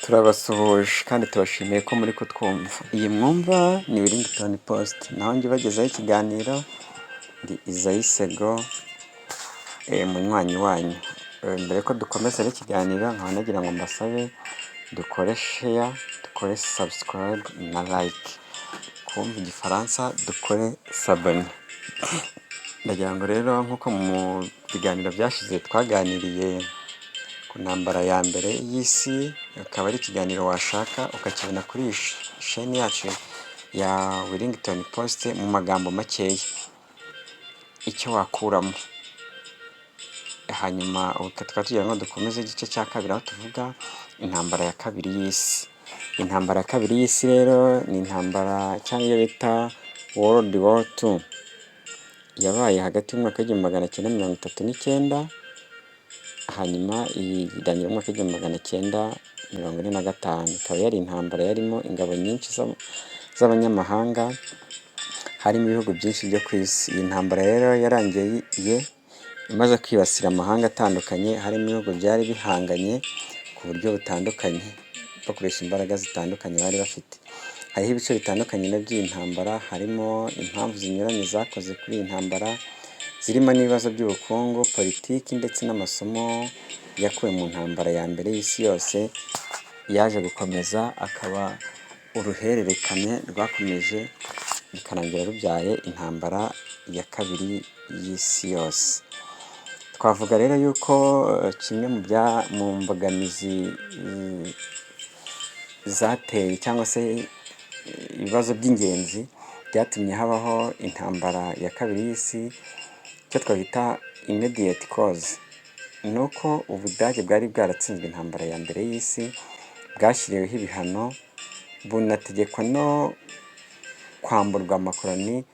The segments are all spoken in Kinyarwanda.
Turabasuhuje kandi tubashimiye ko muri kutwumva. Iyi mwumva ni Wellington Post, naho njye bagezaho ikiganiro ndi Izayisego munywanyi wanyu. Mbere ko dukomeza n'ikiganiro nkaba nagira ngo mbasabe dukore share, dukore subscribe na like. Kumva igifaransa dukore s'abonner. Ndagira ngo rero nk'uko mu biganiro byashize twaganiriye ku ntambara ya mbere y'isi, akaba ari ikiganiro washaka ukakibona kuri sheni yacu ya Wellington Post mu magambo makeya icyo wakuramo. Hanyuma tukaba tugira ngo dukomeze igice cya kabiri aho tuvuga intambara ya kabiri y'isi. Intambara ya kabiri y'isi rero ni intambara cyangwa iyo bita World War II, yabaye hagati y'umwaka w'igihumbi magana cyenda mirongo itatu n'icyenda, hanyuma irangira mu mwaka w'igihumbi magana cyenda mirongo ine na gatanu. Ikaba yari intambara yarimo ingabo nyinshi z'abanyamahanga, harimo ibihugu byinshi byo ku isi. Iyi ntambara rero yarangiye imaze kwibasira amahanga atandukanye, harimo ibihugu byari bihanganye ku buryo butandukanye bakoresha imbaraga zitandukanye bari bafite. Hariho ibice bitandukanye by'iyi ntambara, harimo impamvu zinyuranye zakoze kuri iyi ntambara, zirimo n'ibibazo by'ubukungu, politiki ndetse n'amasomo yakuwe mu ntambara ya mbere y'isi yose yaje gukomeza, akaba uruhererekane rwakomeje bikarangira rubyaye intambara ya kabiri y'isi yose. Twavuga rero yuko kimwe mu mbogamizi zateye cyangwa se ibibazo by'ingenzi byatumye habaho intambara ya kabiri y'isi, icyo twahita immediate cause, ni uko Ubudage bwari bwaratsinzwe intambara ya mbere y'isi, bwashyiriweho ibihano, bunategekwa no kwamburwa amakoloni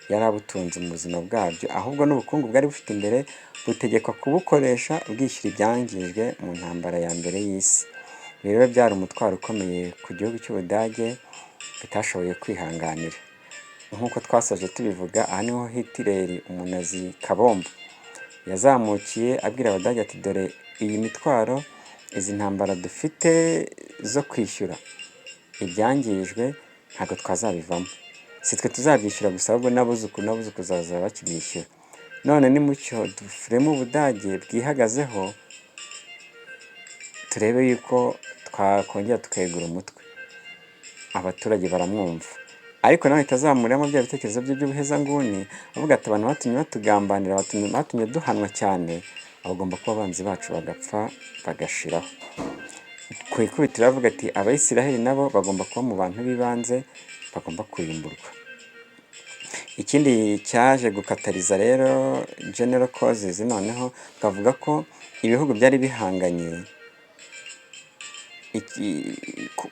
yari abutunze mu buzima bwabyo, ahubwo n'ubukungu bwari bufite imbere butegekwa kubukoresha bwishyura ibyangijwe mu ntambara ya mbere y'isi. Rero byari umutwaro ukomeye ku gihugu cy'Ubudage bitashoboye kwihanganira. Nk'uko twasoje tubivuga, aha niho Hitler, umunazi kabombo, yazamukiye abwira Abadage ati dore iyi mitwaro, izi ntambara dufite zo kwishyura ibyangijwe ntabwo twazabivamo, si twe tuzabyishyura gusa, ahubwo n'abuzukuruza bazaba bakibishyura. None nimucyo dufuremo Ubudage bwihagazeho, turebe yuko twakongera tukegura umutwe. Abaturage baramwumva, ariko nawe itazamuramo bya bitekerezo bye by'ubuhezanguni, avuga ati abantu batumye batugambanira, batumye duhanwa cyane, bagomba kuba abanzi bacu bagapfa bagashiraho. Ku ikubitiro avuga ati Abayisiraheli nabo bagomba kuba mu bantu b'ibanze bagomba kurimburwa. Ikindi cyaje gukatariza rero general causes, noneho twavuga ko ibihugu byari bihanganye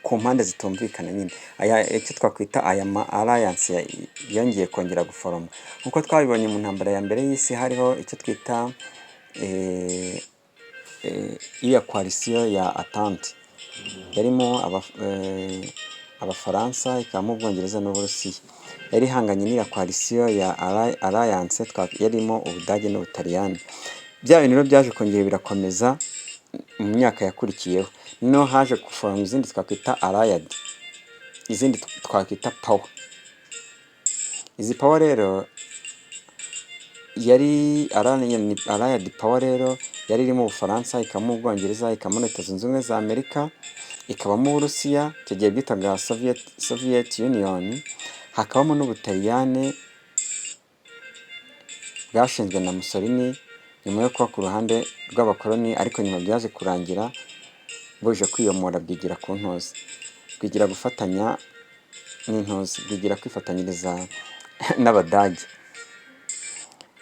ku mpande zitumvikana nyine, icyo twakwita aya ma alliance yongeye kongera guforoma. Nk'uko twabibonye mu ntambara ya mbere y'isi, hariho icyo twita iya coalition ya Entente, yarimo Abafaransa, ikabamo Ubwongereza n'Uburusiya. Yari ihanganye n'iya coalition ya alliance yarimo Ubudage n'Ubutaliyani. Bya bintu rero byaje kongera birakomeza mu myaka yakurikiyeho. Noneho haje guforoma izindi twakwita allied, izindi twakwita power. Izi power rero yari allied power, rero yari irimo Ubufaransa, ikabamo Ubwongereza, ikabamo Leta Zunze Ubumwe za Amerika, ikabamo Uburusiya, icyo gihe bwitaga Soviet Union, hakabamo n'Ubutaliyani bwashinzwe na Mussolini nyuma yo kuba ku ruhande rw'abakoloni, ariko nyuma byaje kurangira buje kwiyomora, bwigira ku ntozi, bwigira gufatanya n'intozi, bwigira kwifatanyiriza n'Abadage.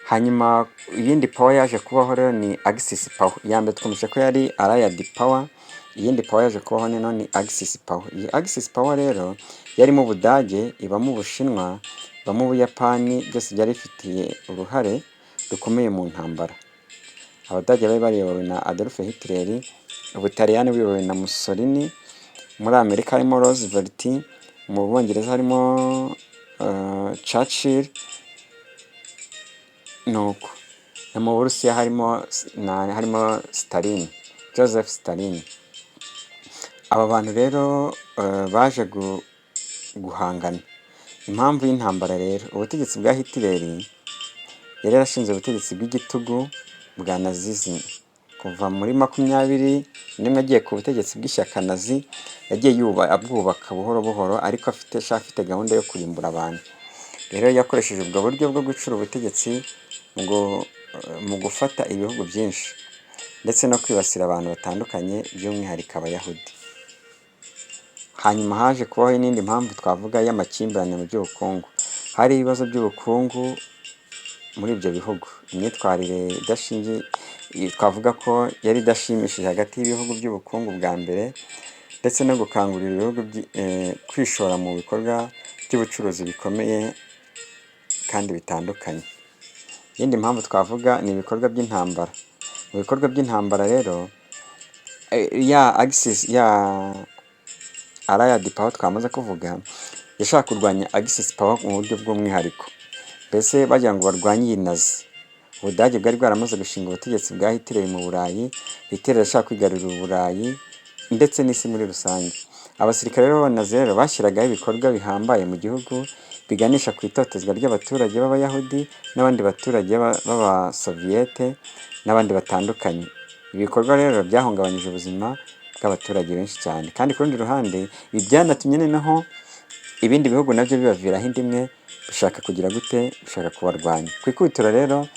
Hanyuma iyindi power yaje kubaho rero ni Axis power. Iya mbere twumvise ko yari allied power, iyindi power yaje kubaho nino ni Axis power. Iyi Axis power rero yarimo Ubudage, ibamo Ubushinwa, ibamo Ubuyapani, byose byari bifitiye uruhare rukomeye mu ntambara. Abadage bari bayobowe na Adolf Hitler, Ubutaliyani buyobowe na Mussolini, muri Amerika harimo Roosevelt, mu Bwongereza harimo Churchill, nuko mu Burusiya harimo Stalin, Joseph Stalin. aba bantu rero baje guhangana. Impamvu y'intambara rero, ubutegetsi bwa Hitleri yari yarashinze ubutegetsi bw'igitugu bwa nazism. Kuva muri 21 agiye ku butegetsi bw'ishyaka nazi, yagiye abwubaka buhoro buhoro, ariko afite gahunda yo kurimbura abantu. Rero yakoresheje ubwo buryo bwo gucura ubutegetsi mu gufata ibihugu byinshi, ndetse no kwibasira abantu batandukanye, by'umwihariko Abayahudi. Hanyuma haje kubaho n'indi mpamvu twavuga y'amakimbirane mu by'ubukungu. Hari ibibazo by'ubukungu muri ibyo bihugu, imyitwarire twavuga ko yari idashimishije hagati y'ibihugu by'ubukungu bwa mbere, ndetse no gukangurira ibihugu kwishora mu bikorwa by'ubucuruzi bikomeye kandi bitandukanye. Iyindi mpamvu twavuga ni ibikorwa by'intambara. Mu bikorwa by'intambara rero, Allied Power twamaze kuvuga, yashaka kurwanya Axis Power mu buryo bw'umwihariko. Mbese bagira ngo barwanye iyi Nazi. Ubudage bwari bwaramaze gushinga ubutegetsi bwa Hitler mu Burayi. Hitler yashaka kwigarurira Uburayi ndetse n'isi muri rusange. Abasirikare b'Abanazi rero bashyiragaho ibikorwa bihambaye mu gihugu, biganisha ku itotezwa ry'abaturage b'Abayahudi n'abandi baturage b'Abasoviyete n'abandi batandukanye. Ibikorwa rero byahungabanyije ubuzima bw'abaturage benshi cyane, kandi ku rundi ruhande ibi byanatumye noneho ibindi bihugu nabyo bibaviraho indi imwe, bishaka kugira gute, bishaka kubarwanya. Ku ikubitiro rero,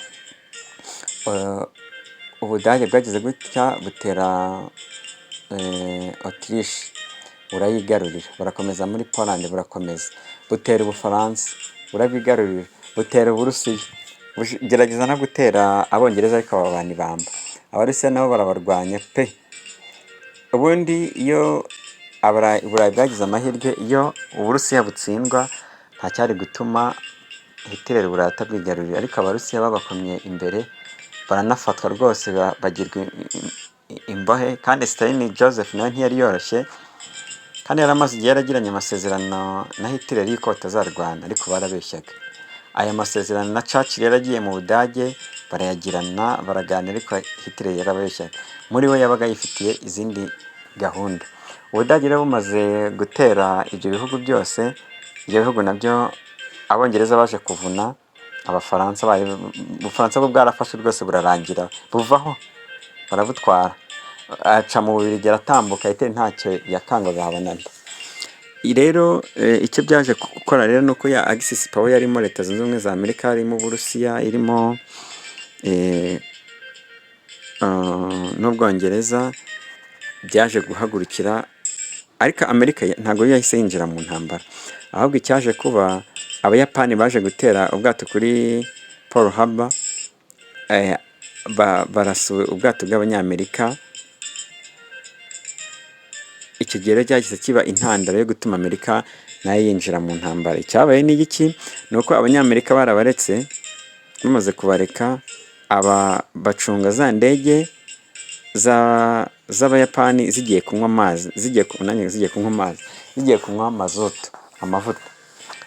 Ubudage bwagize gutya butera Autriche, burayigarurira, burakomeza muri Poland, burakomeza butera Ubufaransa, burabigarurira, butera Uburusiya, bugerageza no gutera Abongereza, ariko babana ibamba. Abarusiya nabo barabarwanya pe. Ubundi iyo Uburayi bwagize amahirwe, iyo Uburusiya butsindwa nta cyari gutuma Hitler Uburayi atabwigarurira, ariko Abarusiya babakomye imbere, baranafatwa rwose, bagirwa imbohe. Kandi Stalin Joseph nawe ntiyari yoroshye, kandi yari amaze igihe yaragiranye amasezerano na Hitler yuko batazarwana, ariko barabeshyaga. Aya masezerano na Churchill yaragiye mu Budage, barayagirana, baraganira, ariko Hitler yarabeshyaga. Muri we yabaga yifitiye izindi gahunda. Ubudage rero bumaze gutera ibyo bihugu byose, ibyo bihugu nabyo Abongereza baje kuvuna Abafaransa. Ubufaransa bwo bwarafashe rwose, burarangira, buvaho, barabutwara. Aca mu Bubiligi, aratambuka, Hitler ntacyo yakangaga habonana. Rero icyo byaje gukora rero ni uko ya Axis Power yarimo Leta Zunze Ubumwe za Amerika, irimo Uburusiya, irimo n'Ubwongereza, byaje guhagurukira. Ariko Amerika ntabwo yahise yinjira mu ntambara, ahubwo icyaje kuba, Abayapani baje gutera ubwato kuri Pearl Harbor, barasuwe ubwato bw'Abanyamerika. Icyo gihe rero cyahise kiba intandaro yo gutuma Amerika nayo yinjira mu ntambara. Icyabaye ni iki? Ni uko Abanyamerika barabaretse, bamaze kubareka, bacunga za ndege z'Abayapani zigiye kunywa amazi, zigiye kunywa mazutu, amavuta,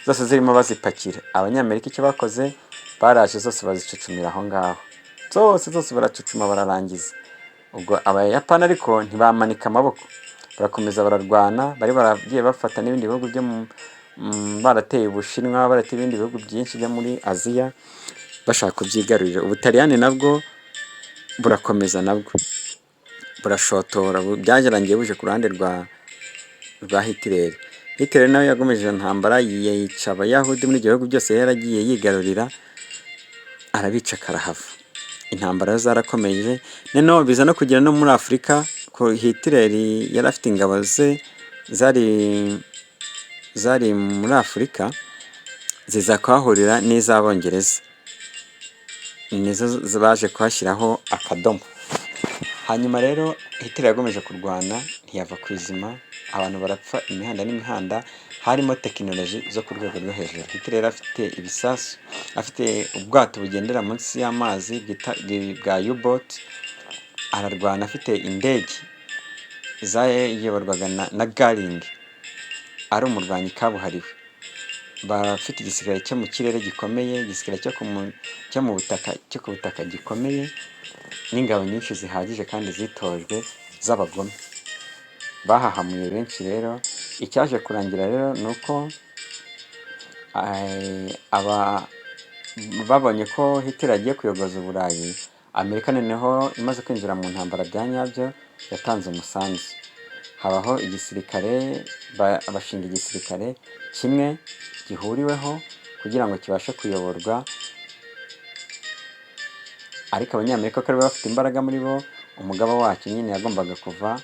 zose zirimo bazipakira. Abanyamerika icyo bakoze, baraje zose bazicucumira aho ngaho, zose baracucuma, bararangiza. Ubwo Abayapani ariko ntibamanika amaboko, barakomeza bararwana. Bari baragiye bafata n'ibindi bihugu byo barateye Ubushinwa, barateye ibindi bihugu byinshi byo muri Aziya, bashaka kubyigarurira. Ubutaliyani nabwo burakomeza, nabwo burashotora, byagerangiye buje ku ruhande rwa Hitler. Hitler nawe yagomeje iyo ntambara, yica Abayahudi muri ibyo bihugu byose yaragiye yigarurira, arabica, karahava. Intambara zarakomeje, noneho biza no kugera no muri Afurika. Ko Hitler yari afite ingabo ze zari muri Afurika, ziza kuhahurira n'iz'Abongereza, nizo baje kuhashyiraho akadomo. Hanyuma rero Hitler yagomeje kurwana, ntiyava ku izima, abantu barapfa imihanda n'imihanda. Harimo tekinoloji zo ku rwego rwo hejuru. Hitler yari afite ibisasu, afite ubwato bugendera munsi y'amazi bwa U-boat, ararwana. Afite indege zayoborwaga na Garing, ari umurwanyi kabuhariwe. Bafite igisirikare cyo mu kirere gikomeye, igisirikare cyo ku butaka gikomeye, n'ingabo nyinshi zihagije kandi zitojwe z'abagome. bahahamuye benshi. Rero icyaje kurangira rero ni uko aba babonye ko Hitler agiye kuyogoza Uburayi, Amerika noneho imaze kwinjira mu ntambara bya nyabyo, yatanze umusanzu. Habaho igisirikare, bashinga igisirikare kimwe gihuriweho kugira ngo kibashe kuyoborwa, ariko abanyamerika ko bari bafite imbaraga muri bo, umugaba wacyo nyine yagombaga kuva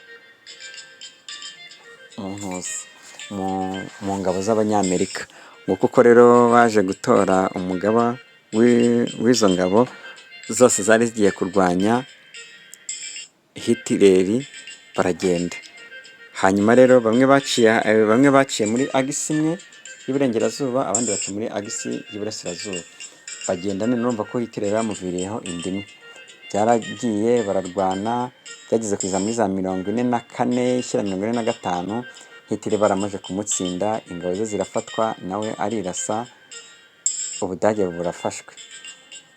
mu ngabo z'abanyamerika. Nguko uko rero baje gutora umugaba w'izo ngabo zose zari zigiye kurwanya Hitler, baragenda. Hanyuma rero bamwe baciye muri agisi imwe y'iburengerazuba, abandi baca muri agisi y'iburasirazuba, bagenda. None urumva ko Hitler bamuviriyeho inda imwe. Byaragiye bararwana, byageze kugeza muri za 44 ishyira 45, Hitler baramaze kumutsinda, ingabo ze zirafatwa, nawe arirasa, Ubudage burafashwe.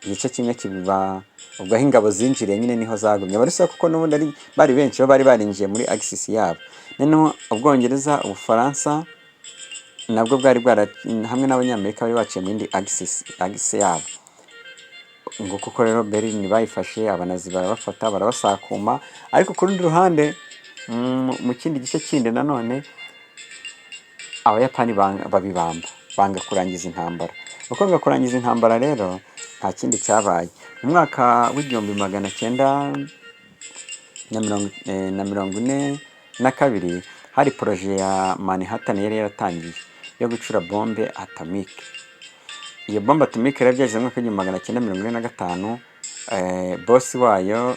Igice kimwe kiba ubwo aho ingabo zinjiriye nyine niho zagumye barisa, kuko n'ubundi bari benshi bari barinjiye muri axis yabo. Noneho Ubwongereza, Ubufaransa nabwo bwari hamwe n'Abanyamerika bari baciye mu yindi axis yabo. Nguko uko rero Berlin bayifashe, Abanazi barabafata, barabasakuma. Ariko ku rundi ruhande, mu kindi gice kindi nanone, Abayapani babibamba, banga kurangiza intambara. Uko banga kurangiza intambara rero, nta kindi cyabaye. Mu mwaka w'1942 hari projet ya Manhattan yari yaratangiye yo gucura bombe atomike. Iyo bombe atomike rero byageze mu mwaka w'1945, boss wayo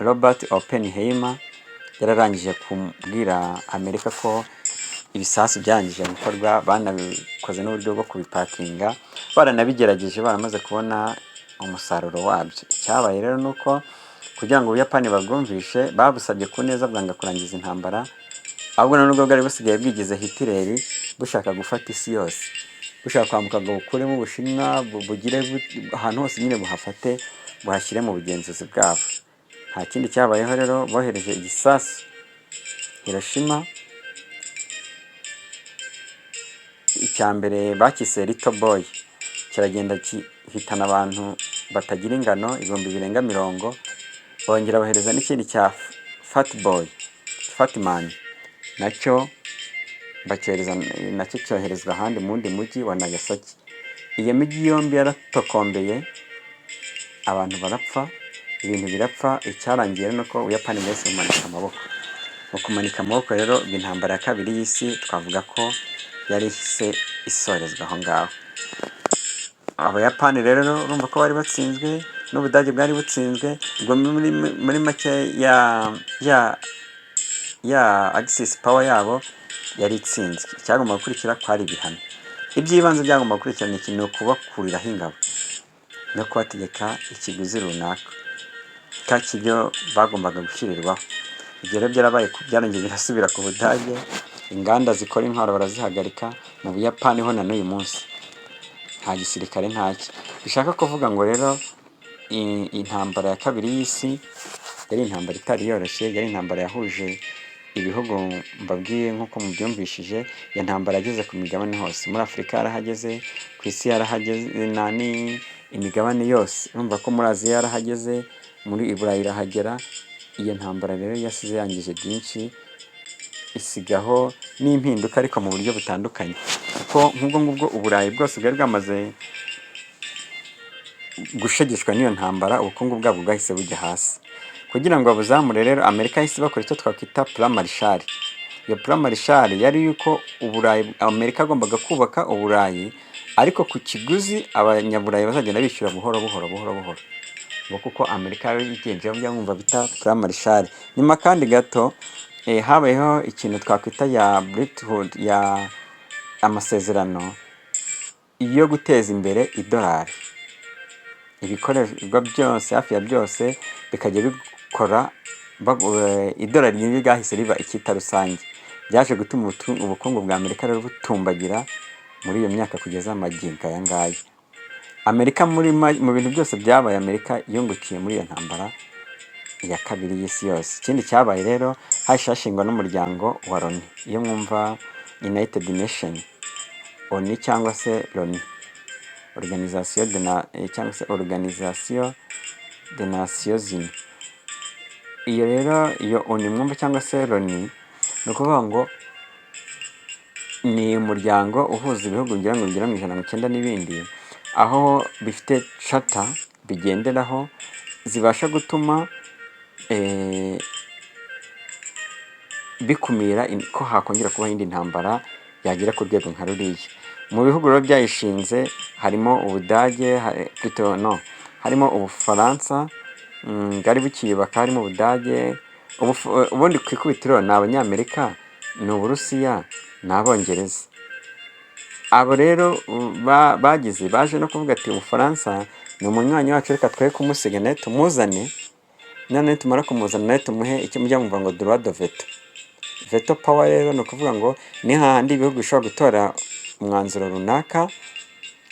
Robert Oppenheimer yararangije kubwira Amerika ko ibisasu byarangije gukorwa, banabikoze n'uburyo bwo kubipakinga, baranabigerageje, baramaze kubona umusaruro wabyo. Icyabaye rero ni uko kugira ngo Ubuyapani babwumvishe, babusabye ku neza, bwanga kurangiza intambara. Ahubwo nubwo bwari busigaye bwigize Hitler, bushaka gufata isi yose, bushaka kwambuka ngo bukuremo Ubushinwa, bugire ahantu hose nyine buhafate, buhashyire mu bugenzuzi bwabo. Nta kindi cyabayeho rero, bohereje igisasu Hiroshima. Icya mbere bakise Little Boy, kiragenda gihitana abantu batagira ingano, 240,000. Bongera bohereza n'ikindi cya Fat Man, nacyo cyoherezwa ahandi mu wundi mujyi wa Nagasaki. Iyo mijyi yombi yaratokombeye, abantu barapfa, ibintu birapfa. Icyarangiye nuko Ubuyapani bwese bumanika amaboko. Mu kumanika amaboko rero, intambara ya kabiri y'isi twavuga ko yari ihise isorezwa aho ngaho. Abayapani rero urumva ko bari batsinzwe, n'Ubudage bwari butsinzwe. Ubwo muri make ya Axis power yabo yari itsinzwe. Icyagomba gukurikira kwari ibihano. Iby'ibanze byagomba gukurikira ni ikintu kubakuriraho ingabo no kubategeka ikiguzi runaka kibyo bagombaga gushyirirwaho. Ibyo rero byarabaye, byarongeye birasubira ku Budage, inganda zikora intwaro barazihagarika. Mu Buyapani ho na n'uyu munsi nta gisirikare ntacyo. Bishaka kuvuga ngo rero intambara ya kabiri y'isi yari intambara itari yoroshye, yari intambara yahuje ibihugu mbabwiye nk'uko mubyumvishije. Iyo ntambara yageze ku migabane hose, muri Afurika yarahageze, ku isi yarahageze, imigabane yose. Urumva ko muri Aziya yarahageze, muri Burayi irahagera. Iyo ntambara rero yasize yangije byinshi, isigaho n'impinduka ariko mu buryo butandukanye, kuko nk'ubwo ngubwo Uburayi bwose bwari bwamaze gushegeshwa n'iyo ntambara, ubukungu bwabwo bwahise bujya hasi. Kugira ngo babuzamure rero, Amerika yahise bakora icyo twakwita plan Marshall. Iyo plan Marshall yari yuko Amerika agombaga kubaka Uburayi, ariko ku kiguzi Abanyaburayi bazagenda bishyura buhoro buhoro. Kuko Amerika yari yigenjeho byamwumva bita plan Marshall. Nyuma kandi gato habayeho ikintu twakwita ya Bretton ya amasezerano yo guteza imbere idolari. Ibikorerwa byose, hafi ya byose bikajya bikora idolari nyine ryahise riba icyita rusange. Byaje gutuma ubukungu bwa Amerika rero butumbagira muri iyo myaka kugeza magingo aya ngaya. Amerika mu bintu byose byabaye, Amerika yungukiye muri iyo ntambara ya kabiri y'isi yose. Ikindi cyabaye rero hahise hashingwa n'umuryango wa Loni. Iyo mwumva United Nation, ONU cyangwa se Loni, cyangwa se Organisation des Nations Unies. Iyo rero iyo ONU mwumva cyangwa se Loni, ni ukuvuga ngo ni umuryango uhuza ibihugu bigera mu 190 n'ibindi, aho bifite charter bigenderaho zibasha gutuma bikumira ko hakongera kuba indi ntambara yagera ku rwego nka ruriya. Mu bihugu rero byayishinze harimo Ubudage, harimo Ubufaransa bwari bukiyubaka, harimo Ubudage, ubundi ku ikubitiro ni Abanyamerika, ni Uburusiya, ni Abongereza. Abo rero baje no kuvuga ati Ubufaransa ni umunywanyi wacu, reka twe kumusiga nawe tumuzane, none tumara kumuzana nawe tumuhe icyo mujya mumva ngo droit de veto. Veto power rero ni ukuvuga ngo ni hahandi ibihugu bishobora gutora umwanzuro runaka,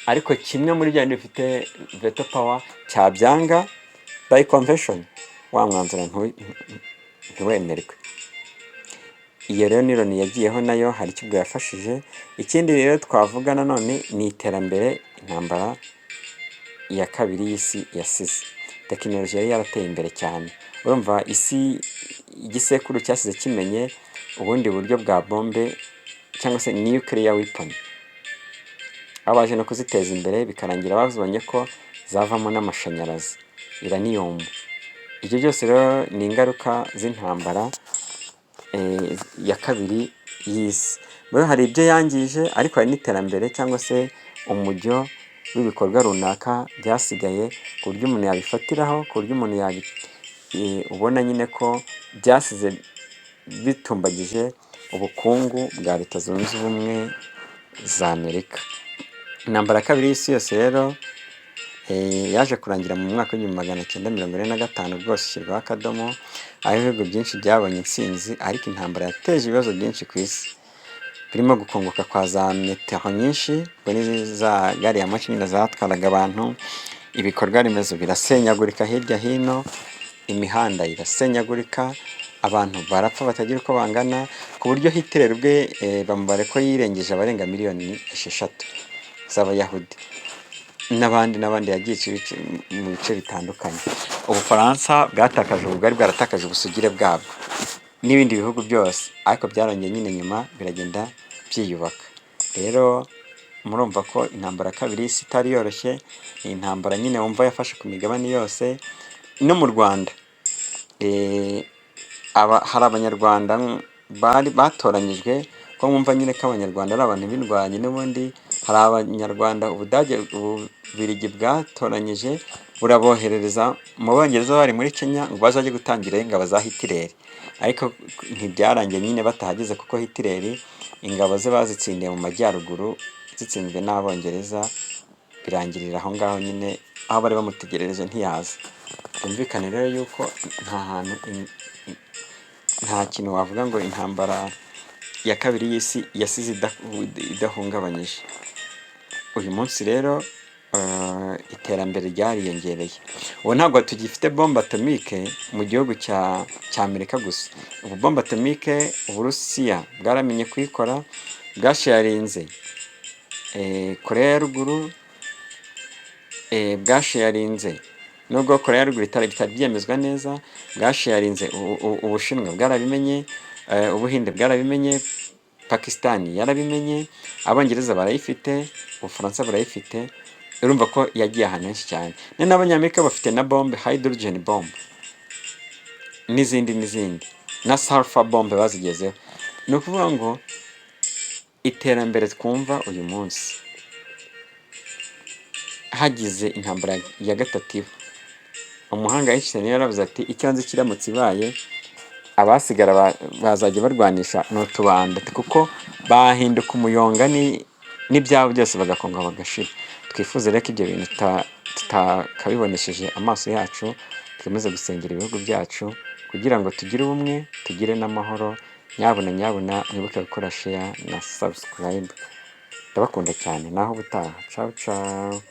ariko kimwe muri bya bifite veto power cyabyanga by convention, wa mwanzuro ntiwemerwe. Iyo rero ni Loni yagiyeho, nayo hari icyo yafashije. Ikindi rero twavuga nanone ni iterambere intambara ya kabiri y'isi yasize. Tekinoloji yari yarateye imbere cyane. Urumva isi igisekuru cyasize kimenye ubundi buryo bwa bombe cyangwa se nuclear weapon, aho baje no kuziteza imbere bikarangira bazibonye ko zavamo n'amashanyarazi, uranium. Ibyo byose rero ni ingaruka z'intambara ya kabiri y'isi. Rero hari ibyo yangije, ariko hari n'iterambere cyangwa se umujyo w'ibikorwa runaka byasigaye, ku buryo umuntu yabifatiraho, ku buryo umuntu ubona nyine ko byasize bitumbagije ubukungu bwa Leta Zunze Ubumwe za Amerika. Intambara ya kabiri y'isi yose rero yaje kurangira mu mwaka w'1945 rwose, ishyirwaho akadomo, aho ibihugu byinshi byabonye intsinzi, ariko intambara yateje ibibazo byinshi ku isi, birimo gukongoka kwa za metero nyinshi, ngo ni za gari ya moshi nyine zatwaraga abantu, ibikorwa remezo birasenyagurika hirya hino, imihanda irasenyagurika, abantu barapfa batagira uko bangana, ku buryo Hitler ubwe bamubare ko yirengeje abarenga 6 miliyoni z'Abayahudi, n'abandi yagiye mu bice bitandukanye. Ubufaransa bwatakaje ubugari, bwaratakaje ubusugire bwabwo, n'ibindi bihugu byose, ariko byarongeye nyine nyuma biragenda byiyubaka. Rero murumva ko intambara ya kabiri y'isi itari yoroshye, ni intambara nyine wumva yafashe ku migabane yose. No mu Rwanda hari Abanyarwanda batoranyijwe, ko mwumva nyine ko Abanyarwanda ari abantu b'indwanyi. N'ubundi hari Abanyarwanda Ububirigi bwatoranyije buraboherereza mu Bongereza, bari muri Kenya ngo bazajye gutangira ingabo za Hitler, ariko ntibyarangiye nyine batahageze, kuko Hitler ingabo ze bazitsindiye mu majyaruguru, zitsinzwe n'Abongereza, birangirira aho ngaho nyine, aho bari bamutegerereje ntiyaza. Byumvikane rero yuko nta kintu wavuga ngo intambara ya kabiri y'isi yasize idahungabanyije. Uyu munsi rero iterambere ryariyongereye. Ubu ntabwo tugifite bombe atomike mu gihugu cya Amerika gusa. Ubu bombe atomike Uburusiya bwaramenye kuyikora, bwasharinze Korea ya ruguru, bwasharinze nubwo Korea ya ruguru bitari byemezwa neza, bwasharinze Ubushinwa bwarabimenye, Ubuhinde bwarabimenye, Pakistan yarabimenye, Abongereza barayifite, Ubufaransa barayifite. Urumva ko yagiye ahantu henshi cyane. N'Abanyamerika bafite na bombe, hydrogen bomb, n'izindi na sulfur bombe bazigezeho. Ni ukuvuga ngo iterambere twumva uyu munsi, hagize intambara ya gatatu, umuhanga Einstein yaravuze ati icyo nzi kiramutse ibaye, abasigara bazajya barwanisha n'utubanda, kuko bahinduka umuyonga n'ibyabo byose bagakonga bagashira. Twifuze rero ko ibyo bintu tutakabibonesheje amaso yacu, twemeze gusengera ibihugu byacu kugira ngo tugire ubumwe, tugire n'amahoro. Nyabuna mwibuke gukora share na subscribe. Ndabakunda cyane, naho ubutaha. Ciao ciao.